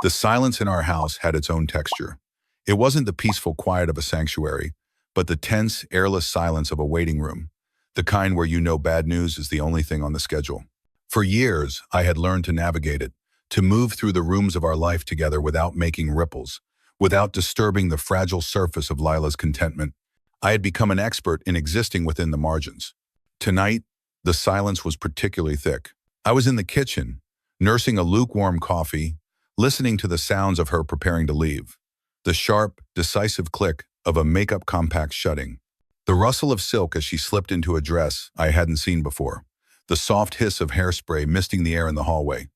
The silence in our house had its own texture. It wasn't the peaceful quiet of a sanctuary, but the tense, airless silence of a waiting room, the kind where you know bad news is the only thing on the schedule. For years, I had learned to navigate it, to move through the rooms of our life together without making ripples, without disturbing the fragile surface of Lila's contentment. I had become an expert in existing within the margins. Tonight, the silence was particularly thick. I was in the kitchen, nursing a lukewarm coffee, listening to the sounds of her preparing to leave. The sharp, decisive click of a makeup compact shutting. The rustle of silk as she slipped into a dress I hadn't seen before. The soft hiss of hairspray misting the air in the hallway.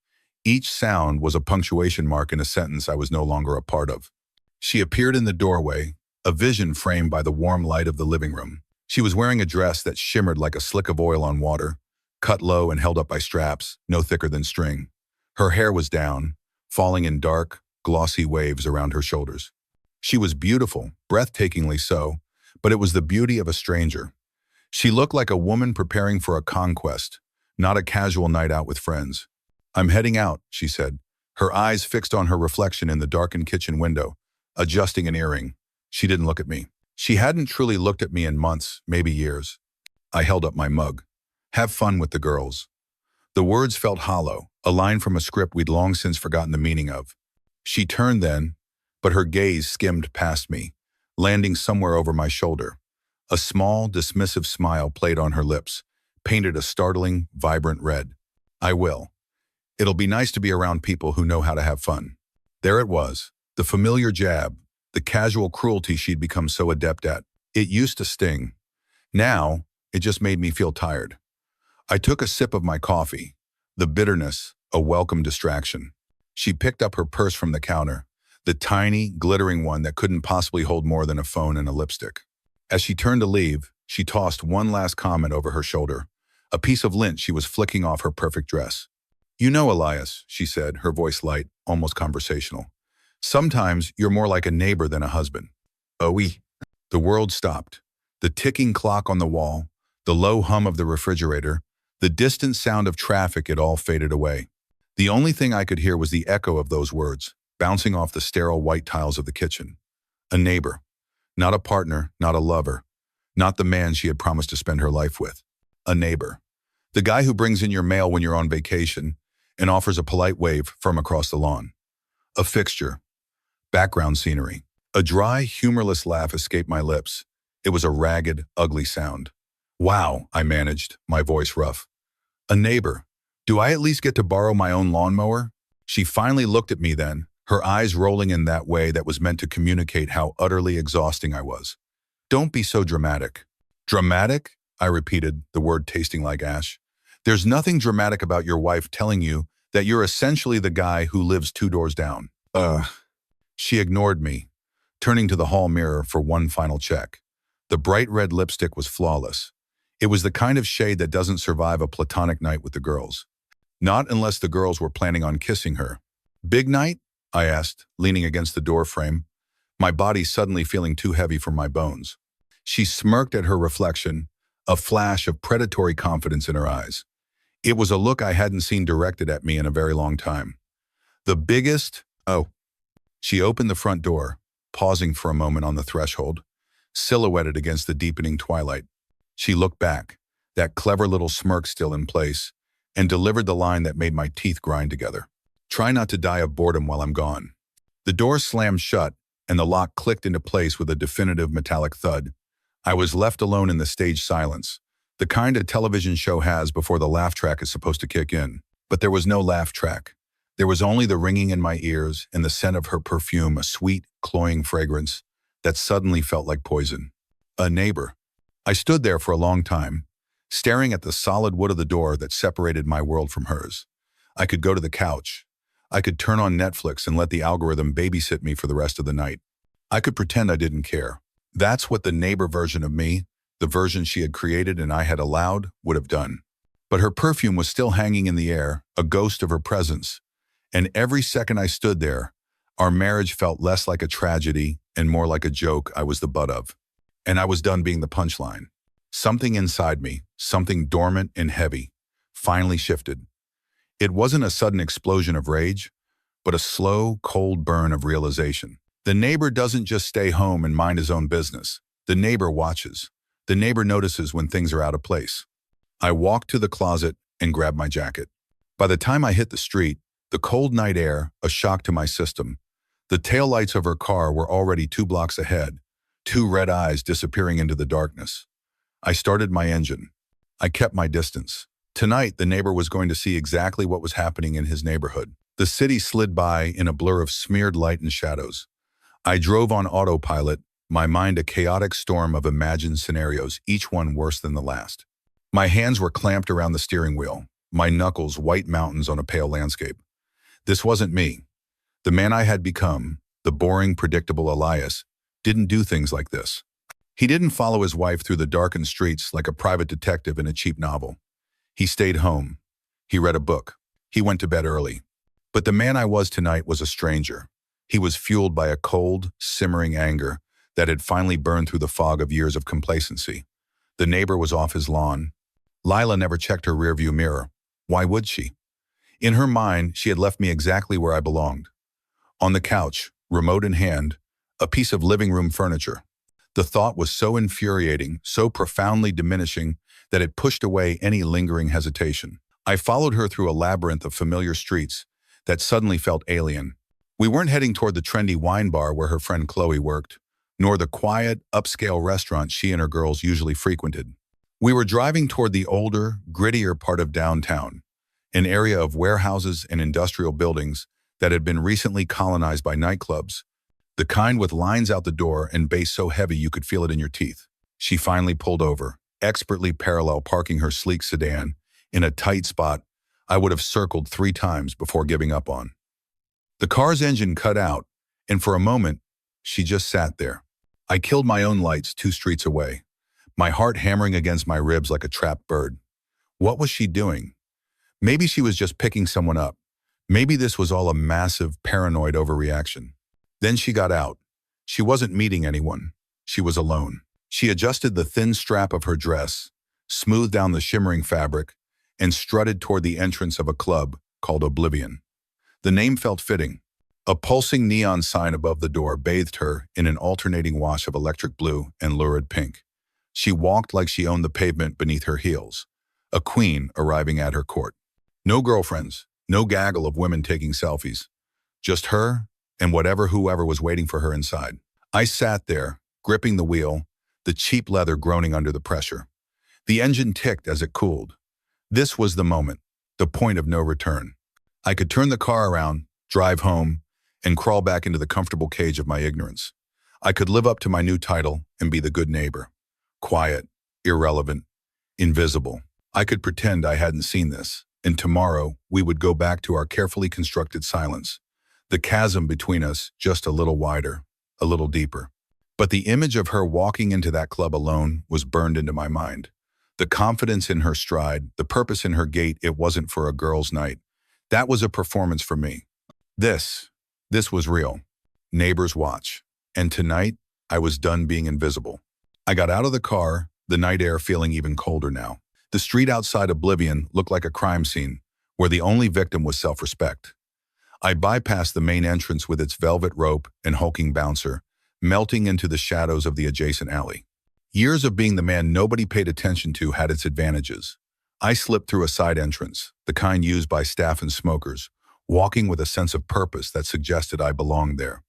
Each sound was a punctuation mark in a sentence I was no longer a part of. She appeared in the doorway, a vision framed by the warm light of the living room. She was wearing a dress that shimmered like a slick of oil on water, cut low and held up by straps, no thicker than string. Her hair was down, falling in dark, glossy waves around her shoulders. She was beautiful, breathtakingly so, but it was the beauty of a stranger. She looked like a woman preparing for a conquest, not a casual night out with friends. "I'm heading out," she said, her eyes fixed on her reflection in the darkened kitchen window, adjusting an earring. She didn't look at me. She hadn't truly looked at me in months, maybe years. I held up my mug. "Have fun with the girls." The words felt hollow, a line from a script we'd long since forgotten the meaning of. She turned then, but her gaze skimmed past me, landing somewhere over my shoulder. A small, dismissive smile played on her lips, painted a startling, vibrant red. "I will. It'll be nice to be around people who know how to have fun." There it was, the familiar jab, the casual cruelty she'd become so adept at. It used to sting. Now, it just made me feel tired. I took a sip of my coffee, the bitterness, a welcome distraction. She picked up her purse from the counter, the tiny, glittering one that couldn't possibly hold more than a phone and a lipstick. As she turned to leave, she tossed one last comment over her shoulder, a piece of lint she was flicking off her perfect dress. "You know, Elias," she said, her voice light, almost conversational. "Sometimes you're more like a neighbor than a husband." "Oh, oui." The world stopped. The ticking clock on the wall, the low hum of the refrigerator, the distant sound of traffic, it all faded away. The only thing I could hear was the echo of those words, bouncing off the sterile white tiles of the kitchen. A neighbor. Not a partner, not a lover. Not the man she had promised to spend her life with. A neighbor. The guy who brings in your mail when you're on vacation and offers a polite wave from across the lawn. A fixture. Background scenery. A dry, humorless laugh escaped my lips. It was a ragged, ugly sound. "Wow," I managed, my voice rough. "A neighbor. Do I at least get to borrow my own lawnmower?" She finally looked at me then, her eyes rolling in that way that was meant to communicate how utterly exhausting I was. "Don't be so dramatic." "Dramatic?" I repeated, the word tasting like ash. "There's nothing dramatic about your wife telling you that you're essentially the guy who lives 2 doors down." She ignored me, turning to the hall mirror for one final check. The bright red lipstick was flawless. It was the kind of shade that doesn't survive a platonic night with the girls. Not unless the girls were planning on kissing her. "Big night?" I asked, leaning against the door frame, my body suddenly feeling too heavy for my bones. She smirked at her reflection, a flash of predatory confidence in her eyes. It was a look I hadn't seen directed at me in a very long time. "The biggest?" "Oh." She opened the front door, pausing for a moment on the threshold, silhouetted against the deepening twilight. She looked back, that clever little smirk still in place, and delivered the line that made my teeth grind together. "Try not to die of boredom while I'm gone." The door slammed shut, and the lock clicked into place with a definitive metallic thud. I was left alone in the stage silence, the kind a television show has before the laugh track is supposed to kick in. But there was no laugh track. There was only the ringing in my ears and the scent of her perfume, a sweet, cloying fragrance that suddenly felt like poison. A neighbor. I stood there for a long time, staring at the solid wood of the door that separated my world from hers. I could go to the couch. I could turn on Netflix and let the algorithm babysit me for the rest of the night. I could pretend I didn't care. That's what the neighbor version of me, the version she had created and I had allowed, would have done. But her perfume was still hanging in the air, a ghost of her presence. And every second I stood there, our marriage felt less like a tragedy and more like a joke I was the butt of. And I was done being the punchline. Something inside me, something dormant and heavy, finally shifted. It wasn't a sudden explosion of rage, but a slow, cold burn of realization. The neighbor doesn't just stay home and mind his own business. The neighbor watches. The neighbor notices when things are out of place. I walked to the closet and grabbed my jacket. By the time I hit the street, the cold night air, a shock to my system, the taillights of her car were already 2 blocks ahead, 2 red eyes disappearing into the darkness. I started my engine. I kept my distance. Tonight, the neighbor was going to see exactly what was happening in his neighborhood. The city slid by in a blur of smeared light and shadows. I drove on autopilot, my mind a chaotic storm of imagined scenarios, each one worse than the last. My hands were clamped around the steering wheel, my knuckles white mountains on a pale landscape. This wasn't me. The man I had become, the boring, predictable Elias, didn't do things like this. He didn't follow his wife through the darkened streets like a private detective in a cheap novel. He stayed home. He read a book. He went to bed early. But the man I was tonight was a stranger. He was fueled by a cold, simmering anger that had finally burned through the fog of years of complacency. The neighbor was off his lawn. Lila never checked her rearview mirror. Why would she? In her mind, she had left me exactly where I belonged. On the couch, remote in hand, a piece of living room furniture. The thought was so infuriating, so profoundly diminishing, that it pushed away any lingering hesitation. I followed her through a labyrinth of familiar streets that suddenly felt alien. We weren't heading toward the trendy wine bar where her friend Chloe worked, nor the quiet, upscale restaurant she and her girls usually frequented. We were driving toward the older, grittier part of downtown, an area of warehouses and industrial buildings that had been recently colonized by nightclubs, the kind with lines out the door and bass so heavy you could feel it in your teeth. She finally pulled over, expertly parallel parking her sleek sedan in a tight spot I would have circled 3 times before giving up on. The car's engine cut out, and for a moment, she just sat there. I killed my own lights 2 streets away, my heart hammering against my ribs like a trapped bird. What was she doing? Maybe she was just picking someone up. Maybe this was all a massive, paranoid overreaction. Then she got out. She wasn't meeting anyone. She was alone. She adjusted the thin strap of her dress, smoothed down the shimmering fabric, and strutted toward the entrance of a club called Oblivion. The name felt fitting. A pulsing neon sign above the door bathed her in an alternating wash of electric blue and lurid pink. She walked like she owned the pavement beneath her heels, a queen arriving at her court. No girlfriends, no gaggle of women taking selfies. Just her and whoever was waiting for her inside. I sat there, gripping the wheel, the cheap leather groaning under the pressure. The engine ticked as it cooled. This was the moment, the point of no return. I could turn the car around, drive home, and crawl back into the comfortable cage of my ignorance. I could live up to my new title and be the good neighbor. Quiet, irrelevant, invisible. I could pretend I hadn't seen this, and tomorrow we would go back to our carefully constructed silence. The chasm between us just a little wider, a little deeper. But the image of her walking into that club alone was burned into my mind. The confidence in her stride, the purpose in her gait, it wasn't for a girl's night. That was a performance for me. This was real. Neighbors watch. And tonight, I was done being invisible. I got out of the car, the night air feeling even colder now. The street outside Oblivion looked like a crime scene, where the only victim was self-respect. I bypassed the main entrance with its velvet rope and hulking bouncer, melting into the shadows of the adjacent alley. Years of being the man nobody paid attention to had its advantages. I slipped through a side entrance, the kind used by staff and smokers, walking with a sense of purpose that suggested I belonged there.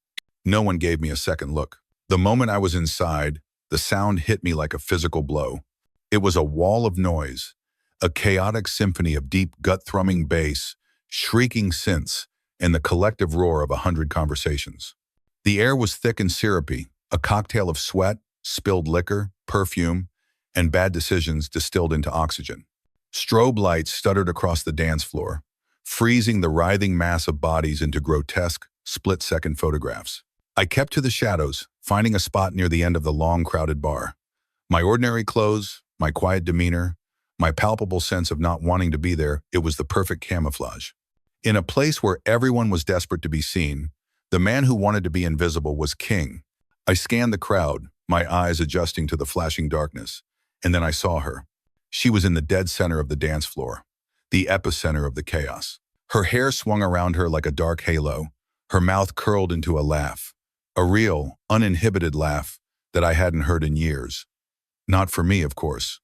No one gave me a second look. The moment I was inside, the sound hit me like a physical blow. It was a wall of noise, a chaotic symphony of deep, gut-thrumming bass, shrieking synths, and the collective roar of 100 conversations. The air was thick and syrupy, a cocktail of sweat, spilled liquor, perfume, and bad decisions distilled into oxygen. Strobe lights stuttered across the dance floor, freezing the writhing mass of bodies into grotesque, split-second photographs. I kept to the shadows, finding a spot near the end of the long, crowded bar. My ordinary clothes, my quiet demeanor, my palpable sense of not wanting to be there, it was the perfect camouflage. In a place where everyone was desperate to be seen, the man who wanted to be invisible was king. I scanned the crowd, my eyes adjusting to the flashing darkness, and then I saw her. She was in the dead center of the dance floor, the epicenter of the chaos. Her hair swung around her like a dark halo, her mouth curled into a laugh. A real, uninhibited laugh that I hadn't heard in years. Not for me, of course.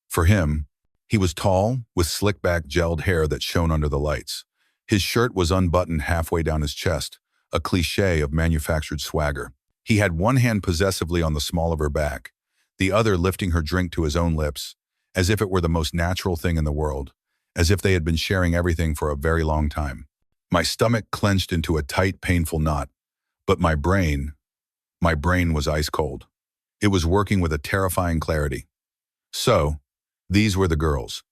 For him, he was tall, with slick-back gelled hair that shone under the lights. His shirt was unbuttoned halfway down his chest, a cliché of manufactured swagger. He had one hand possessively on the small of her back, the other lifting her drink to his own lips, as if it were the most natural thing in the world, as if they had been sharing everything for a very long time. My stomach clenched into a tight, painful knot, but my brain was ice cold. It was working with a terrifying clarity. So, these were the girls.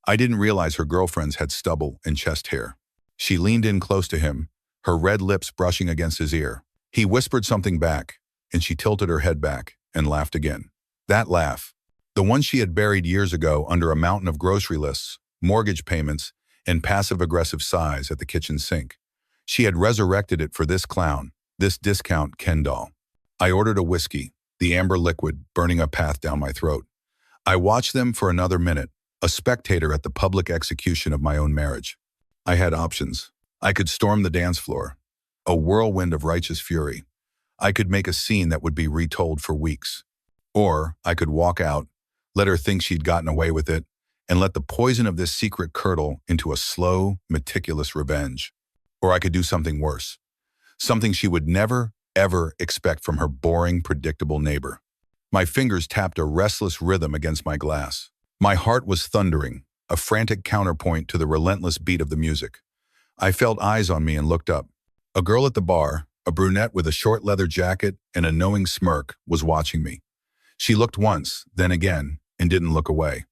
I didn't realize her girlfriends had stubble and chest hair. She leaned in close to him, her red lips brushing against his ear. He whispered something back, and she tilted her head back and laughed again. That laugh, the one she had buried years ago under a mountain of grocery lists, mortgage payments, and passive-aggressive sighs at the kitchen sink. She had resurrected it for this clown, this discount Ken doll. I ordered a whiskey, the amber liquid burning a path down my throat. I watched them for another minute, a spectator at the public execution of my own marriage. I had options. I could storm the dance floor, a whirlwind of righteous fury. I could make a scene that would be retold for weeks. Or I could walk out, let her think she'd gotten away with it, and let the poison of this secret curdle into a slow, meticulous revenge. Or I could do something worse, something she would never, ever expect from her boring, predictable neighbor. My fingers tapped a restless rhythm against my glass. My heart was thundering, a frantic counterpoint to the relentless beat of the music. I felt eyes on me and looked up. A girl at the bar, a brunette with a short leather jacket and a knowing smirk, was watching me. She looked once, then again, and didn't look away.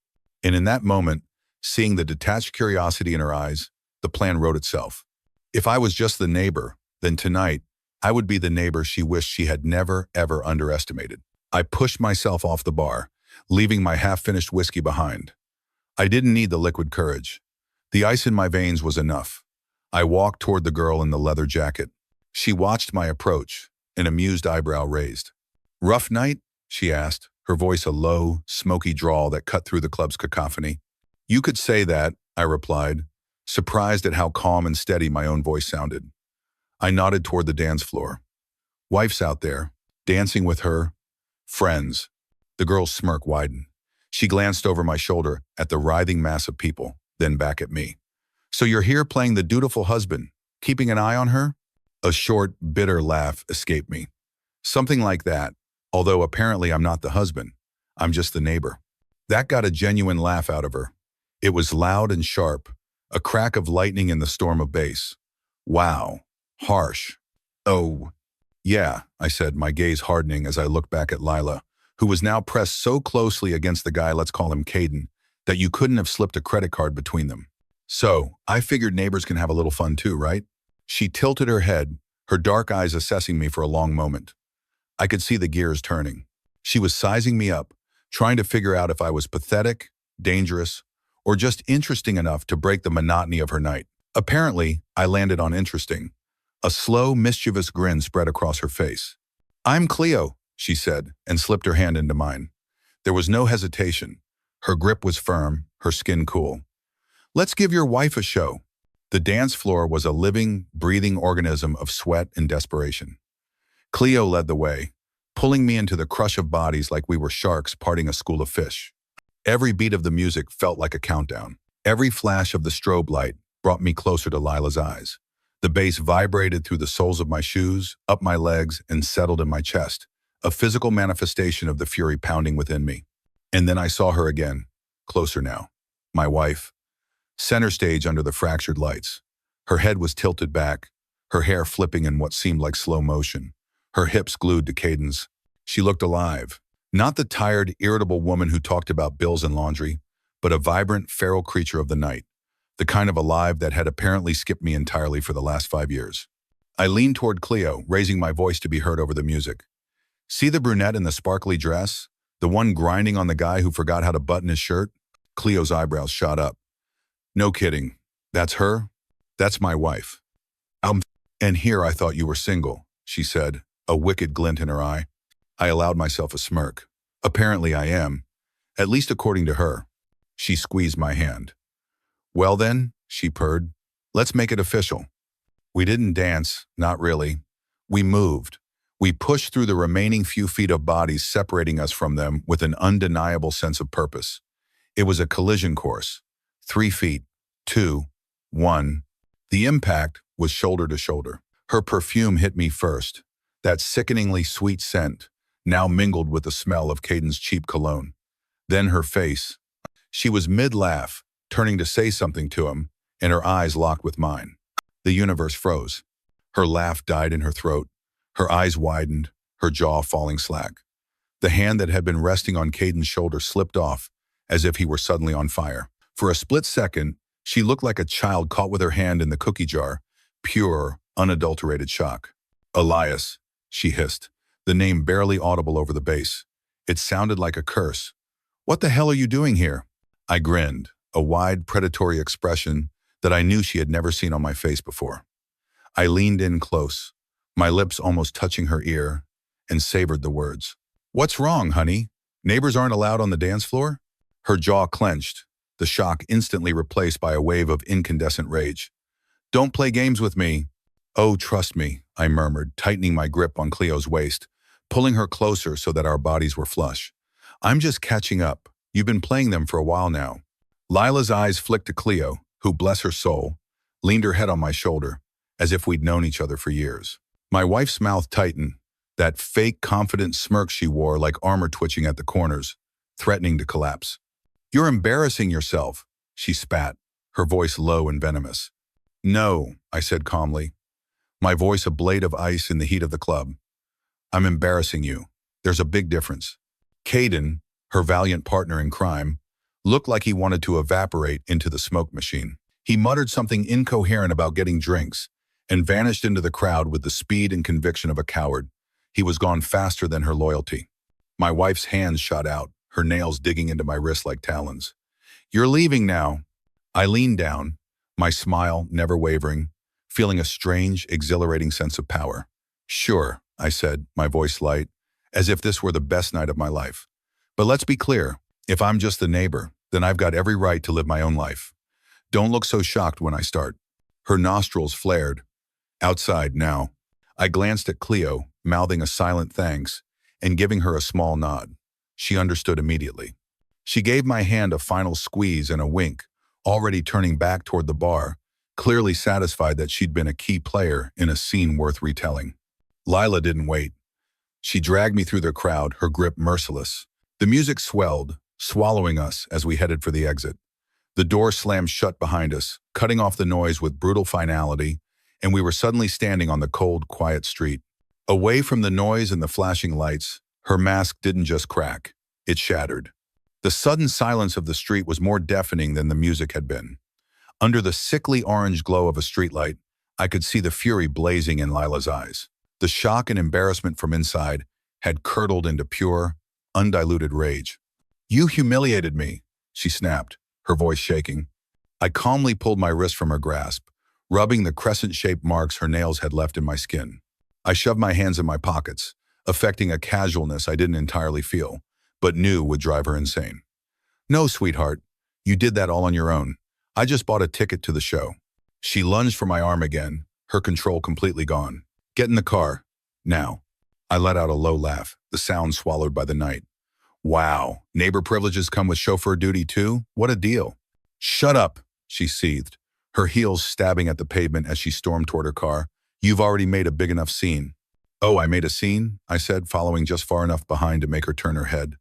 And in that moment, seeing the detached curiosity in her eyes, the plan wrote itself. If I was just the neighbor, then tonight, I would be the neighbor she wished she had never, ever underestimated. I pushed myself off the bar, leaving my half-finished whiskey behind. I didn't need the liquid courage. The ice in my veins was enough. I walked toward the girl in the leather jacket. She watched my approach, an amused eyebrow raised. "Rough night?" she asked, her voice a low, smoky drawl that cut through the club's cacophony. "You could say that," I replied, surprised at how calm and steady my own voice sounded. I nodded toward the dance floor. "Wife's out there, dancing with her friends." The girl's smirk widened. She glanced over my shoulder at the writhing mass of people, then back at me. "So you're here playing the dutiful husband, keeping an eye on her?" A short, bitter laugh escaped me. "Something like that, although apparently I'm not the husband. I'm just the neighbor." That got a genuine laugh out of her. It was loud and sharp, a crack of lightning in the storm of bass. "Wow. Harsh." "Oh, yeah," I said, my gaze hardening as I looked back at Lila, who was now pressed so closely against the guy, let's call him Caden, that you couldn't have slipped a credit card between them. "So, I figured neighbors can have a little fun too, right?" She tilted her head, her dark eyes assessing me for a long moment. I could see the gears turning. She was sizing me up, trying to figure out if I was pathetic, dangerous, or just interesting enough to break the monotony of her night. Apparently, I landed on interesting. A slow, mischievous grin spread across her face. "I'm Cleo," she said, and slipped her hand into mine. There was no hesitation. Her grip was firm, her skin cool. "Let's give your wife a show." The dance floor was a living, breathing organism of sweat and desperation. Cleo led the way, pulling me into the crush of bodies like we were sharks parting a school of fish. Every beat of the music felt like a countdown. Every flash of the strobe light brought me closer to Lila's eyes. The bass vibrated through the soles of my shoes, up my legs, and settled in my chest, a physical manifestation of the fury pounding within me. And then I saw her again, closer now. My wife. Center stage under the fractured lights. Her head was tilted back, her hair flipping in what seemed like slow motion, her hips glued to Caden's. She looked alive. Not the tired, irritable woman who talked about bills and laundry, but a vibrant, feral creature of the night, the kind of alive that had apparently skipped me entirely for the last 5 years. I leaned toward Cleo, raising my voice to be heard over the music. "See the brunette in the sparkly dress? The one grinding on the guy who forgot how to button his shirt?" Cleo's eyebrows shot up. "No kidding. That's her? That's my wife." And here I thought you were single," she said, a wicked glint in her eye. I allowed myself a smirk. "Apparently I am, at least according to her." She squeezed my hand. "Well then," she purred, Let's make it official. We didn't dance, not really. We moved. We pushed through the remaining few feet of bodies separating us from them with an undeniable sense of purpose. It was a collision course. 3 feet, 2, 1. The impact was shoulder to shoulder. Her perfume hit me first, that sickeningly sweet scent, now mingled with the smell of Caden's cheap cologne. Then her face. She was mid-laugh, turning to say something to him, and her eyes locked with mine. The universe froze. Her laugh died in her throat. Her eyes widened, her jaw falling slack. The hand that had been resting on Caden's shoulder slipped off, as if he were suddenly on fire. For a split second, she looked like a child caught with her hand in the cookie jar, pure, unadulterated shock. Elias, she hissed, the name barely audible over the bass. It sounded like a curse. What the hell are you doing here? I grinned, a wide, predatory expression that I knew she had never seen on my face before. I leaned in close, my lips almost touching her ear, and savored the words. What's wrong, honey? Neighbors aren't allowed on the dance floor? Her jaw clenched, the shock instantly replaced by a wave of incandescent rage. Don't play games with me. Oh, trust me, I murmured, tightening my grip on Cleo's waist, pulling her closer so that our bodies were flush. I'm just catching up. You've been playing them for a while now. Lila's eyes flicked to Cleo, who, bless her soul, leaned her head on my shoulder, as if we'd known each other for years. My wife's mouth tightened, that fake confident smirk she wore like armor twitching at the corners, threatening to collapse. You're embarrassing yourself, she spat, her voice low and venomous. No, I said calmly, my voice a blade of ice in the heat of the club. I'm embarrassing you. There's a big difference. Caden, her valiant partner in crime, looked like he wanted to evaporate into the smoke machine. He muttered something incoherent about getting drinks and vanished into the crowd with the speed and conviction of a coward. He was gone faster than her loyalty. My wife's hands shot out, her nails digging into my wrist like talons. You're leaving now. I leaned down, my smile never wavering, feeling a strange, exhilarating sense of power. Sure, I said, my voice light, as if this were the best night of my life. But let's be clear, if I'm just the neighbor, then I've got every right to live my own life. Don't look so shocked when I start. Her nostrils flared. Outside now. I glanced at Cleo, mouthing a silent thanks, and giving her a small nod. She understood immediately. She gave my hand a final squeeze and a wink, already turning back toward the bar, clearly satisfied that she'd been a key player in a scene worth retelling. Lila didn't wait. She dragged me through the crowd, her grip merciless. The music swelled, swallowing us as we headed for the exit. The door slammed shut behind us, cutting off the noise with brutal finality, and we were suddenly standing on the cold, quiet street. Away from the noise and the flashing lights, her mask didn't just crack, it shattered. The sudden silence of the street was more deafening than the music had been. Under the sickly orange glow of a streetlight, I could see the fury blazing in Lila's eyes. The shock and embarrassment from inside had curdled into pure, undiluted rage. You humiliated me, she snapped, her voice shaking. I calmly pulled my wrist from her grasp, rubbing the crescent-shaped marks her nails had left in my skin. I shoved my hands in my pockets, affecting a casualness I didn't entirely feel, but knew would drive her insane. No, sweetheart, you did that all on your own. I just bought a ticket to the show. She lunged for my arm again, her control completely gone. Get in the car, now. I let out a low laugh, the sound swallowed by the night. Wow, neighbor privileges come with chauffeur duty too? What a deal. Shut up, she seethed, her heels stabbing at the pavement as she stormed toward her car. You've already made a big enough scene. Oh, I made a scene? I said, following just far enough behind to make her turn her head.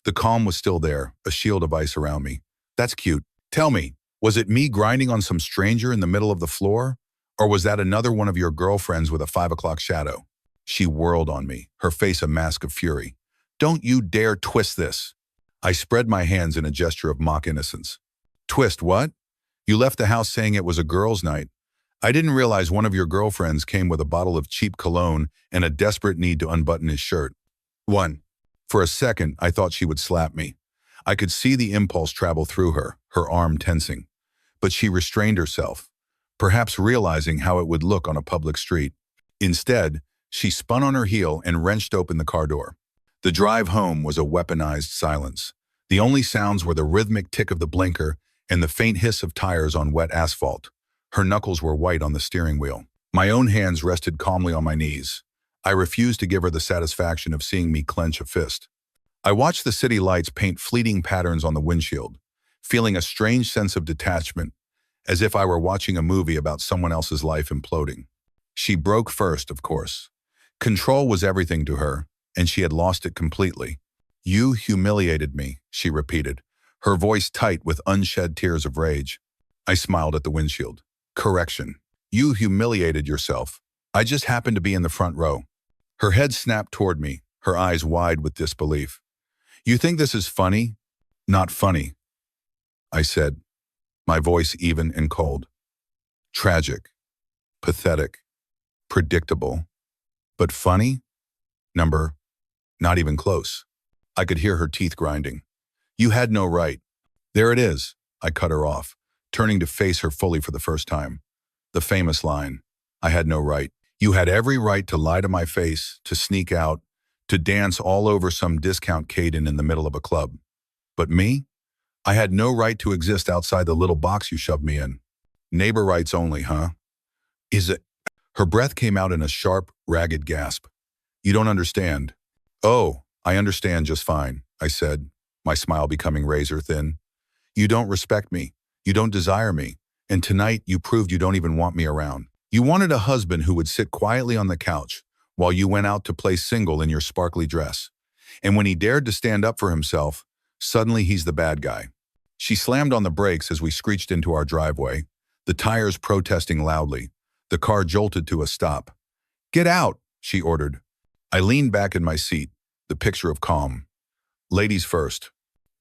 The calm was still there, a shield of ice around me. That's cute. Tell me, was it me grinding on some stranger in the middle of the floor? Or was that another one of your girlfriends with a 5 o'clock shadow? She whirled on me, her face a mask of fury. Don't you dare twist this. I spread my hands in a gesture of mock innocence. Twist what? You left the house saying it was a girls' night. I didn't realize one of your girlfriends came with a bottle of cheap cologne and a desperate need to unbutton his shirt. For a second, I thought she would slap me. I could see the impulse travel through her, her arm tensing. But she restrained herself, perhaps realizing how it would look on a public street. Instead, she spun on her heel and wrenched open the car door. The drive home was a weaponized silence. The only sounds were the rhythmic tick of the blinker and the faint hiss of tires on wet asphalt. Her knuckles were white on the steering wheel. My own hands rested calmly on my knees. I refused to give her the satisfaction of seeing me clench a fist. I watched the city lights paint fleeting patterns on the windshield, feeling a strange sense of detachment, as if I were watching a movie about someone else's life imploding. She broke first, of course. Control was everything to her, and she had lost it completely. "You humiliated me," she repeated, her voice tight with unshed tears of rage. I smiled at the windshield. "Correction. You humiliated yourself. I just happened to be in the front row." Her head snapped toward me, her eyes wide with disbelief. "You think this is funny?" "Not funny," I said, my voice even and cold. "Tragic. Pathetic. Predictable. But funny? Not even close." I could hear her teeth grinding. "You had no right." "There it is," I cut her off, turning to face her fully for the first time. The famous line, "I had no right." You had every right to lie to my face, to sneak out, to dance all over some discount Caden in the middle of a club. But me? I had no right to exist outside the little box you shoved me in. Neighbor rights only, huh? Is it? Her breath came out in a sharp, ragged gasp. "You don't understand." "Oh, I understand just fine," I said, my smile becoming razor thin. "You don't respect me. You don't desire me. And tonight you proved you don't even want me around. You wanted a husband who would sit quietly on the couch while you went out to play single in your sparkly dress. And when he dared to stand up for himself, suddenly he's the bad guy." She slammed on the brakes as we screeched into our driveway, the tires protesting loudly. The car jolted to a stop. "Get out," she ordered. I leaned back in my seat, the picture of calm. Ladies first.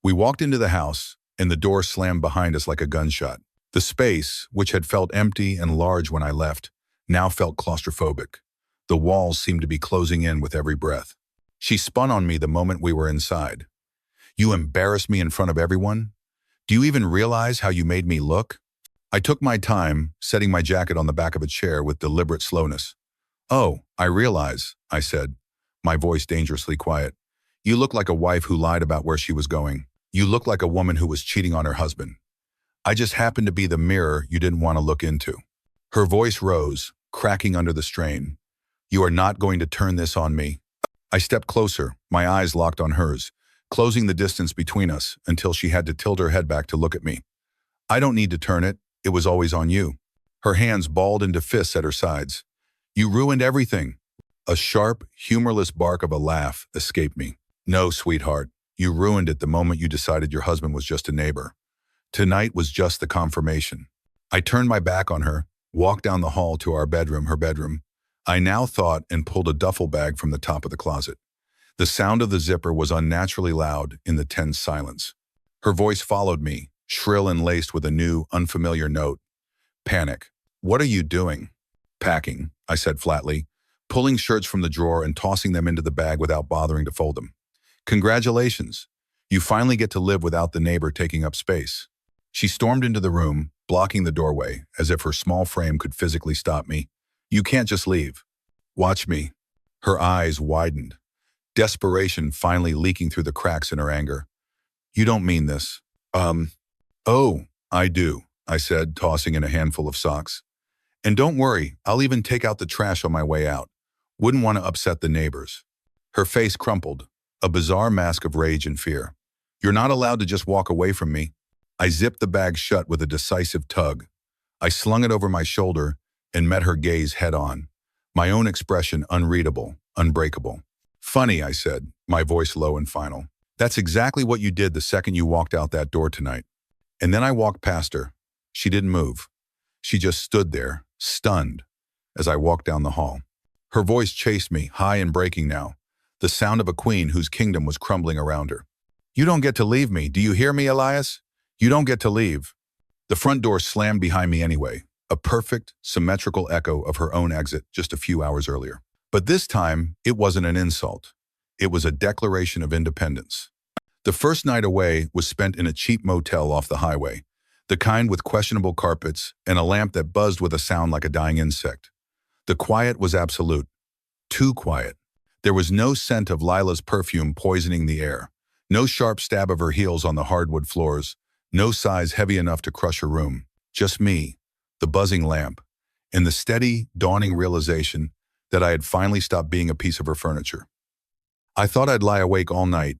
We walked into the house, and the door slammed behind us like a gunshot. The space, which had felt empty and large when I left, now felt claustrophobic. The walls seemed to be closing in with every breath. She spun on me the moment we were inside. "You embarrassed me in front of everyone? Do you even realize how you made me look?" I took my time, setting my jacket on the back of a chair with deliberate slowness. "Oh, I realize," I said, my voice dangerously quiet. "You look like a wife who lied about where she was going. You look like a woman who was cheating on her husband. I just happened to be the mirror you didn't want to look into." Her voice rose, cracking under the strain. "You are not going to turn this on me." I stepped closer, my eyes locked on hers, closing the distance between us until she had to tilt her head back to look at me. "I don't need to turn it. It was always on you." Her hands balled into fists at her sides. "You ruined everything." A sharp, humorless bark of a laugh escaped me. "No, sweetheart. You ruined it the moment you decided your husband was just a neighbor. Tonight was just the confirmation." I turned my back on her, walked down the hall to her bedroom. I now thought and pulled a duffel bag from the top of the closet. The sound of the zipper was unnaturally loud in the tense silence. Her voice followed me, shrill and laced with a new, unfamiliar note. Panic. "What are you doing?" "Packing," I said flatly, pulling shirts from the drawer and tossing them into the bag without bothering to fold them. "Congratulations. You finally get to live without the neighbor taking up space." She stormed into the room, blocking the doorway, as if her small frame could physically stop me. "You can't just leave. Watch me." Her eyes widened, desperation finally leaking through the cracks in her anger. "You don't mean this." Oh, I do," I said, tossing in a handful of socks. "And don't worry, I'll even take out the trash on my way out. Wouldn't want to upset the neighbors." Her face crumpled, a bizarre mask of rage and fear. "You're not allowed to just walk away from me." I zipped the bag shut with a decisive tug. I slung it over my shoulder and met her gaze head-on, my own expression unreadable, unbreakable. "Funny," I said, my voice low and final. "That's exactly what you did the second you walked out that door tonight." And then I walked past her. She didn't move. She just stood there, stunned, as I walked down the hall. Her voice chased me, high and breaking now, the sound of a queen whose kingdom was crumbling around her. "You don't get to leave me. Do you hear me, Elias? You don't get to leave." The front door slammed behind me anyway, a perfect, symmetrical echo of her own exit just a few hours earlier. But this time, it wasn't an insult. It was a declaration of independence. The first night away was spent in a cheap motel off the highway, the kind with questionable carpets and a lamp that buzzed with a sound like a dying insect. The quiet was absolute. Too quiet. There was no scent of Lila's perfume poisoning the air, no sharp stab of her heels on the hardwood floors, no sighs heavy enough to crush her room. Just me, the buzzing lamp, and the steady, dawning realization that I had finally stopped being a piece of her furniture. I thought I'd lie awake all night,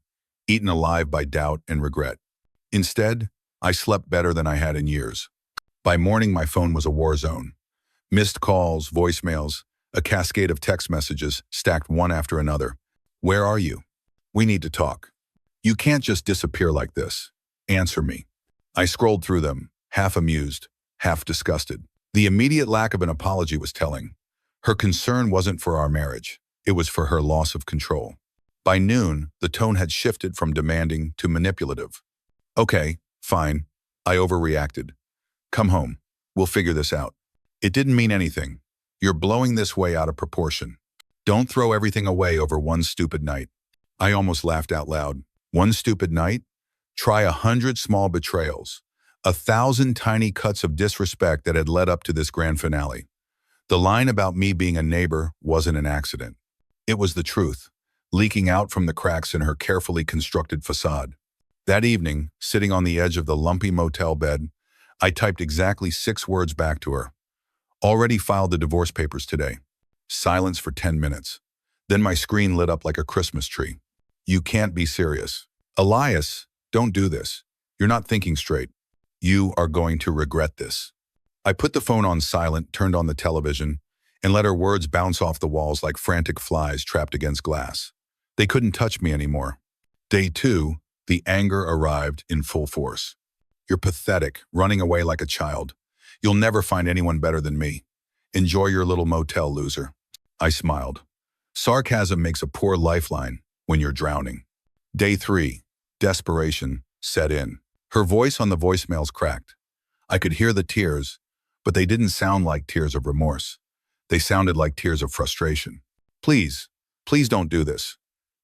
eaten alive by doubt and regret. Instead, I slept better than I had in years. By morning, my phone was a war zone. Missed calls, voicemails, a cascade of text messages stacked one after another. Where are you? We need to talk. You can't just disappear like this. Answer me. I scrolled through them, half amused, half disgusted. The immediate lack of an apology was telling. Her concern wasn't for our marriage. It was for her loss of control. By noon, the tone had shifted from demanding to manipulative. Okay, fine. I overreacted. Come home. We'll figure this out. It didn't mean anything. You're blowing this way out of proportion. Don't throw everything away over one stupid night. I almost laughed out loud. One stupid night? Try 100 small betrayals. 1,000 tiny cuts of disrespect that had led up to this grand finale. The line about me being a neighbor wasn't an accident. It was the truth, leaking out from the cracks in her carefully constructed facade. That evening, sitting on the edge of the lumpy motel bed, I typed exactly 6 words back to her. Already filed the divorce papers today. Silence for 10 minutes. Then my screen lit up like a Christmas tree. You can't be serious. Elias, don't do this. You're not thinking straight. You are going to regret this. I put the phone on silent, turned on the television, and let her words bounce off the walls like frantic flies trapped against glass. They couldn't touch me anymore. Day 2, the anger arrived in full force. You're pathetic, running away like a child. You'll never find anyone better than me. Enjoy your little motel, loser. I smiled. Sarcasm makes a poor lifeline when you're drowning. Day 3, desperation set in. Her voice on the voicemails cracked. I could hear the tears, but they didn't sound like tears of remorse. They sounded like tears of frustration. Please, please don't do this.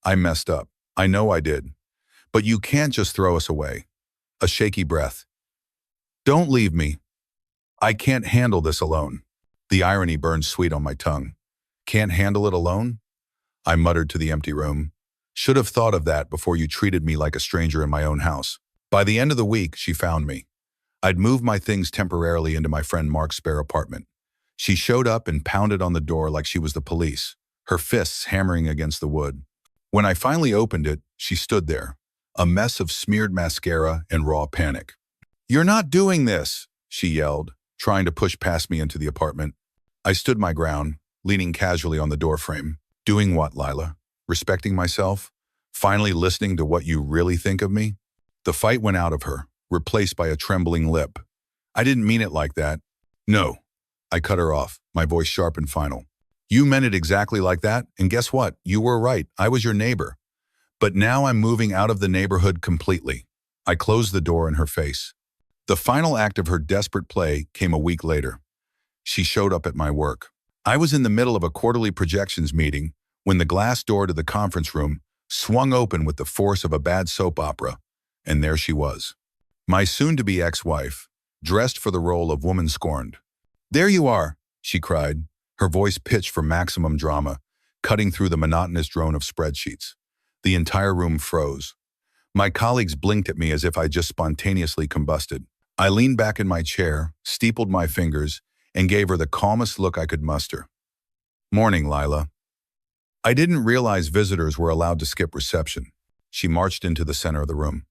I messed up. I know I did. But you can't just throw us away. A shaky breath. Don't leave me. I can't handle this alone. The irony burned sweet on my tongue. Can't handle it alone? I muttered to the empty room. Should have thought of that before you treated me like a stranger in my own house. By the end of the week, she found me. I'd moved my things temporarily into my friend Mark's spare apartment. She showed up and pounded on the door like she was the police, her fists hammering against the wood. When I finally opened it, she stood there, a mess of smeared mascara and raw panic. "You're not doing this," she yelled, trying to push past me into the apartment. I stood my ground, leaning casually on the doorframe. Doing what, Lila? Respecting myself? Finally listening to what you really think of me? The fight went out of her, replaced by a trembling lip. I didn't mean it like that. No. I cut her off, my voice sharp and final. You meant it exactly like that, and guess what? You were right. I was your neighbor. But now I'm moving out of the neighborhood completely. I closed the door in her face. The final act of her desperate play came a week later. She showed up at my work. I was in the middle of a quarterly projections meeting when the glass door to the conference room swung open with the force of a bad soap opera, and there she was. My soon-to-be ex-wife, dressed for the role of woman scorned. "There you are," she cried, her voice pitched for maximum drama, cutting through the monotonous drone of spreadsheets. The entire room froze. My colleagues blinked at me as if I just spontaneously combusted. I leaned back in my chair, steepled my fingers, and gave her the calmest look I could muster. "Morning, Lila." I didn't realize visitors were allowed to skip reception. She marched into the center of the room.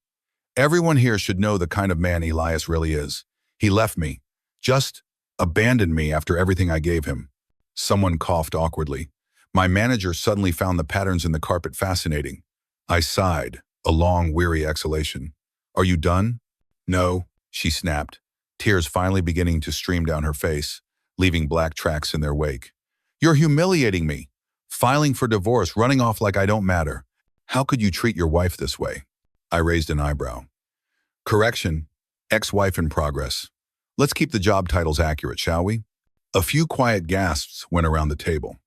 "Everyone here should know the kind of man Elias really is. He left me, just abandoned me after everything I gave him." Someone coughed awkwardly. My manager suddenly found the patterns in the carpet fascinating. I sighed, a long, weary exhalation. "Are you done?" "No," she snapped, tears finally beginning to stream down her face, leaving black tracks in their wake. "You're humiliating me. Filing for divorce, running off like I don't matter. How could you treat your wife this way?" I raised an eyebrow. "Correction, ex-wife in progress. Let's keep the job titles accurate, shall we?" A few quiet gasps went around the table.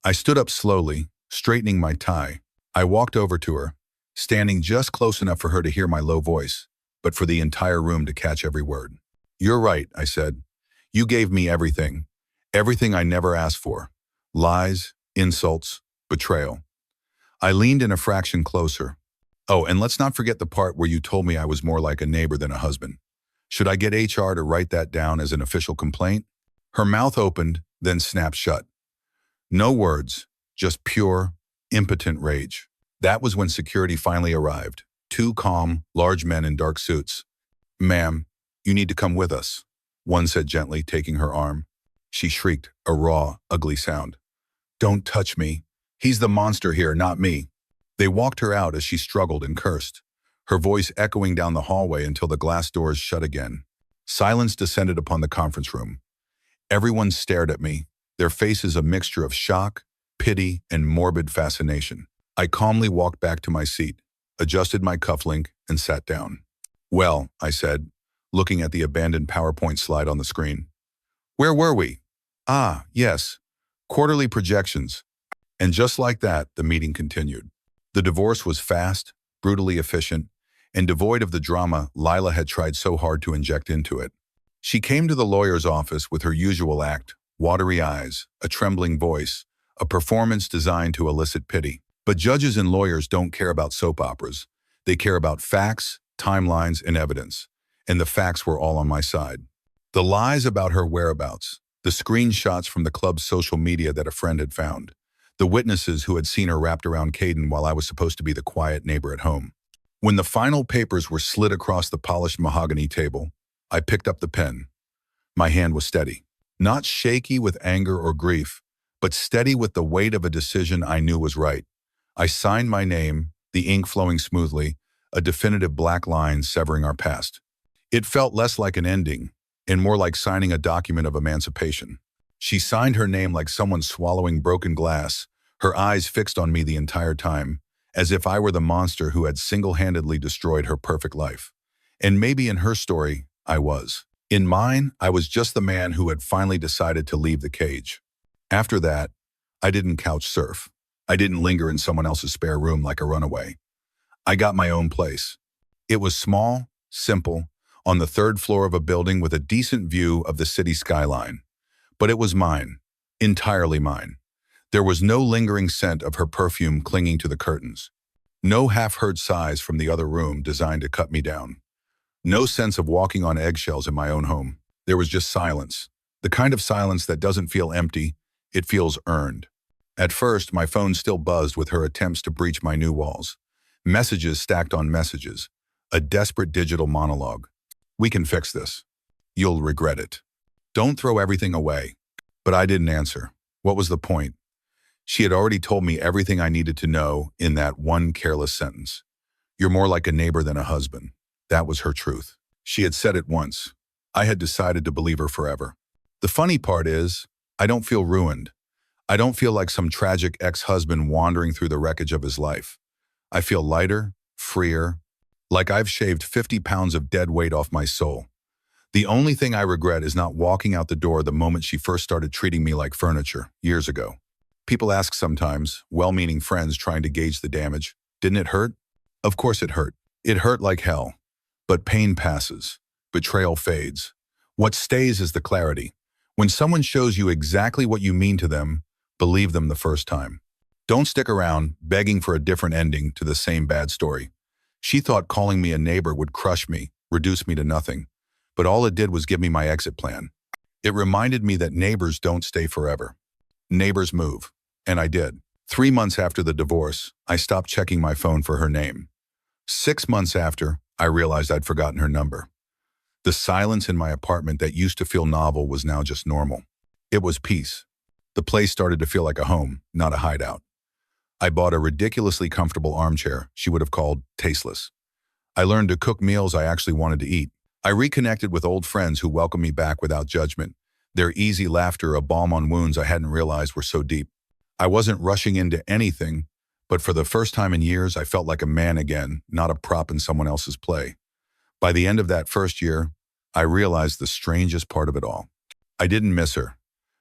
I stood up slowly, straightening my tie. I walked over to her, standing just close enough for her to hear my low voice, but for the entire room to catch every word. "You're right," I said. "You gave me everything. Everything I never asked for. Lies, insults, betrayal." I leaned in a fraction closer. "Oh, and let's not forget the part where you told me I was more like a neighbor than a husband. Should I get HR to write that down as an official complaint? Her mouth opened, then snapped shut. No words, just pure, impotent rage. That was when security finally arrived. Two calm, large men in dark suits. "Ma'am, you need to come with us," one said gently, taking her arm. She shrieked, a raw, ugly sound. "Don't touch me. He's the monster here, not me." They walked her out as she struggled and cursed, her voice echoing down the hallway until the glass doors shut again. Silence descended upon the conference room. Everyone stared at me, their faces a mixture of shock, pity, and morbid fascination. I calmly walked back to my seat, adjusted my cufflink, and sat down. "Well," I said, looking at the abandoned PowerPoint slide on the screen. "Where were we?" "Ah, yes, quarterly projections." And just like that, the meeting continued. The divorce was fast, brutally efficient, and devoid of the drama Lila had tried so hard to inject into it. She came to the lawyer's office with her usual act, watery eyes, a trembling voice, a performance designed to elicit pity. But judges and lawyers don't care about soap operas. They care about facts, timelines, and evidence. And the facts were all on my side. The lies about her whereabouts, the screenshots from the club's social media that a friend had found, the witnesses who had seen her wrapped around Caden while I was supposed to be the quiet neighbor at home. When the final papers were slid across the polished mahogany table, I picked up the pen. My hand was steady, not shaky with anger or grief, but steady with the weight of a decision I knew was right. I signed my name, the ink flowing smoothly, a definitive black line severing our past. It felt less like an ending, and more like signing a document of emancipation. She signed her name like someone swallowing broken glass, her eyes fixed on me the entire time, as if I were the monster who had single-handedly destroyed her perfect life. And maybe in her story, I was. In mine, I was just the man who had finally decided to leave the cage. After that, I didn't couch surf. I didn't linger in someone else's spare room like a runaway. I got my own place. It was small, simple, on the third floor of a building with a decent view of the city skyline. But it was mine, entirely mine. There was no lingering scent of her perfume clinging to the curtains. No half-heard sighs from the other room designed to cut me down. No sense of walking on eggshells in my own home. There was just silence. The kind of silence that doesn't feel empty, it feels earned. At first, my phone still buzzed with her attempts to breach my new walls. Messages stacked on messages. A desperate digital monologue. "We can fix this. You'll regret it. Don't throw everything away." But I didn't answer. What was the point? She had already told me everything I needed to know in that one careless sentence. "You're more like a neighbor than a husband." That was her truth. She had said it once. I had decided to believe her forever. The funny part is, I don't feel ruined. I don't feel like some tragic ex-husband wandering through the wreckage of his life. I feel lighter, freer, like I've shaved 50 pounds of dead weight off my soul. The only thing I regret is not walking out the door the moment she first started treating me like furniture, years ago. People ask sometimes, well-meaning friends trying to gauge the damage, "Didn't it hurt?" Of course it hurt. It hurt like hell. But pain passes. Betrayal fades. What stays is the clarity. When someone shows you exactly what you mean to them, believe them the first time. Don't stick around begging for a different ending to the same bad story. She thought calling me a neighbor would crush me, reduce me to nothing. But all it did was give me my exit plan. It reminded me that neighbors don't stay forever. Neighbors move. And I did. 3 months after the divorce, I stopped checking my phone for her name. 6 months after, I realized I'd forgotten her number. The silence in my apartment that used to feel novel was now just normal. It was peace. The place started to feel like a home, not a hideout. I bought a ridiculously comfortable armchair she would have called tasteless. I learned to cook meals I actually wanted to eat. I reconnected with old friends who welcomed me back without judgment, their easy laughter a balm on wounds I hadn't realized were so deep. I wasn't rushing into anything, but for the first time in years, I felt like a man again, not a prop in someone else's play. By the end of that first year, I realized the strangest part of it all. I didn't miss her.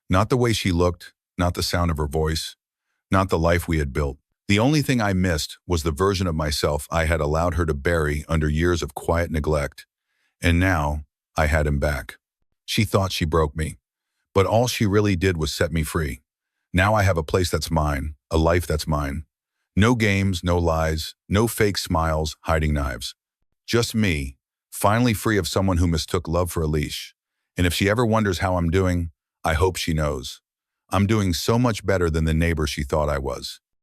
Not the way she looked, not the sound of her voice, not the life we had built. The only thing I missed was the version of myself I had allowed her to bury under years of quiet neglect. And now, I had him back. She thought she broke me, but all she really did was set me free. Now I have a place that's mine, a life that's mine. No games, no lies, no fake smiles, hiding knives. Just me, finally free of someone who mistook love for a leash. And if she ever wonders how I'm doing, I hope she knows. I'm doing so much better than the neighbor she thought I was.